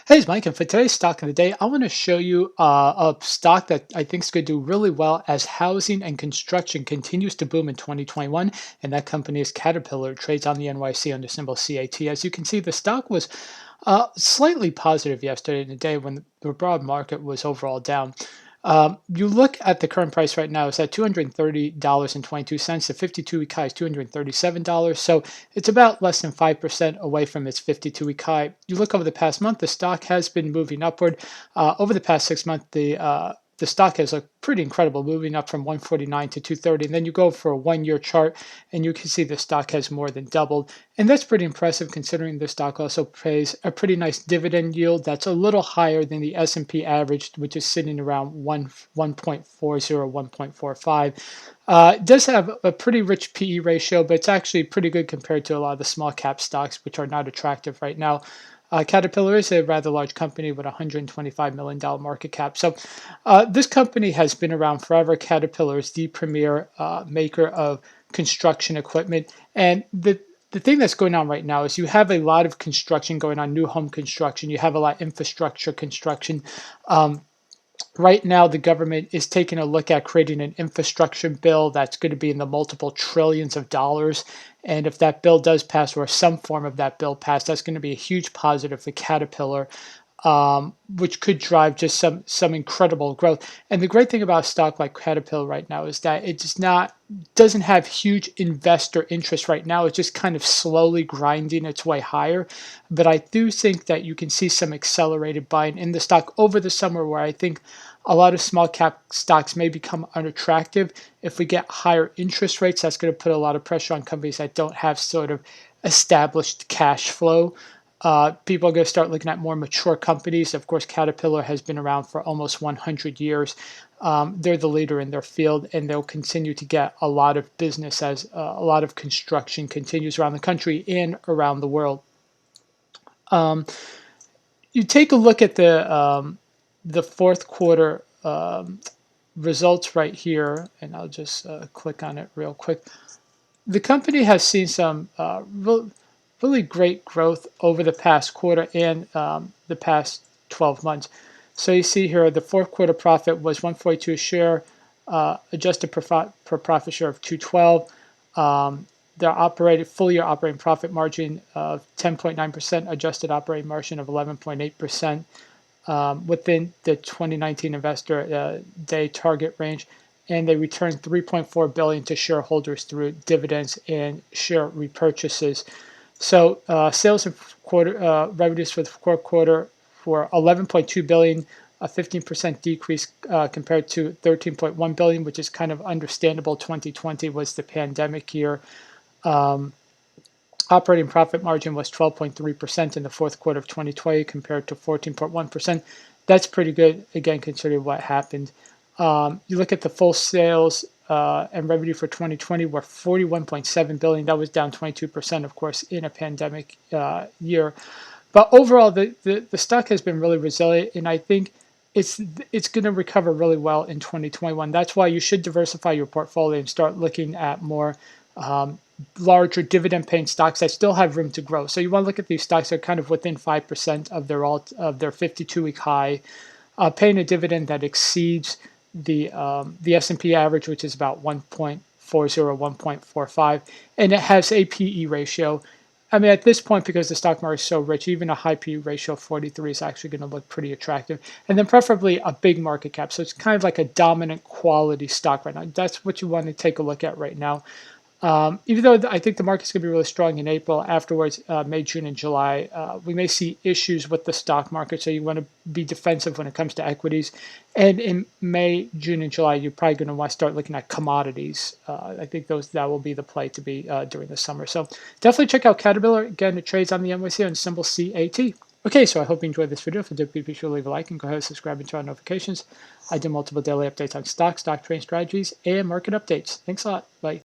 Hey, it's Mike, and for today's stock of the day, I want to show you a stock that I think is going to do really well as housing and construction continues to boom in 2021. And that company is Caterpillar, trades on the NYC under symbol CAT. As you can see, the stock was slightly positive yesterday in the day when the broad market was overall down. You look at the current price right now, it's at $230.22. The 52-week high is $237. So it's about less than 5% away from its 52-week high. You look over the past month, the stock has been moving upward. Over the past 6 months, the stock has looked pretty incredible, moving up from 149 to 230. And then you go for a 1 year chart, and you can see the stock has more than doubled. And that's pretty impressive considering the stock also pays a pretty nice dividend yield that's a little higher than the S&P average, which is sitting around 1.40, 1.45. It does have a pretty rich PE ratio, but it's actually pretty good compared to a lot of the small cap stocks, which are not attractive right now. Caterpillar is a rather large company with $125 million market cap. So this company has been around forever. Caterpillar is the premier maker of construction equipment. And the thing that's going on right now is you have a lot of construction going on, new home construction. You have a lot of infrastructure construction. Um, right now, the government is taking a look at creating an infrastructure bill that's going to be in the multiple trillions of dollars. And if that bill does pass, or some form of that bill pass, that's going to be a huge positive for Caterpillar, which could drive just some incredible growth. And the great thing about a stock like Caterpillar right now is that it doesn't have huge investor interest right now. It's just kind of slowly grinding its way higher. But I do think that you can see some accelerated buying in the stock over the summer, where I think a lot of small cap stocks may become unattractive. If we get higher interest rates, that's going to put a lot of pressure on companies that don't have sort of established cash flow. People are going to start looking at more mature companies. Of course, Caterpillar has been around for almost 100 years. They're the leader in their field, and they'll continue to get a lot of business as a lot of construction continues around the country and around the world. Um, you take a look at the fourth quarter results right here, and I'll just click on it real quick. The company has seen some really great growth over the past quarter and the past 12 months. So you see here the fourth quarter profit was 142 a share, adjusted per profit share of 212. Their operated full year operating profit margin of 10.9%, adjusted operating margin of 11.8%, within the 2019 investor day target range, and they returned 3.4 billion to shareholders through dividends and share repurchases. So sales and quarter revenues for the fourth quarter for 11.2 billion, a 15% decrease compared to 13.1 billion, which is kind of understandable. 2020 was the pandemic year. Um, Operating profit margin was 12.3% in the fourth quarter of 2020 compared to 14.1%. That's pretty good, again, considering what happened. You look at the full sales and revenue for 2020 were 41.7 billion. That was down 22%, of course, in a pandemic year. But overall, the stock has been really resilient, and I think it's going to recover really well in 2021. That's why you should diversify your portfolio and start looking at more um, larger dividend-paying stocks that still have room to grow. So you want to look at these stocks that are kind of within 5% of their 52-week high, paying a dividend that exceeds the S&P average, which is about 1.40, 1.45, and it has a PE ratio. I mean, at this point, because the stock market is so rich, even a high PE ratio of 43 is actually going to look pretty attractive. And then preferably a big market cap. So it's kind of like a dominant quality stock right now. That's what you want to take a look at right now. Even though I think the market's going to be really strong in April, afterwards, May, June, and July, we may see issues with the stock market. So you want to be defensive when it comes to equities. And in May, June, and July, you're probably going to want to start looking at commodities. I think that will be the play to be during the summer. So definitely check out Caterpillar. Again, it trades on the NYSE on symbol CAT. Okay, so I hope you enjoyed this video. If you did, be sure to leave a like and go ahead and subscribe and turn on notifications. I do multiple daily updates on stocks, stock trading strategies, and market updates. Thanks a lot. Bye.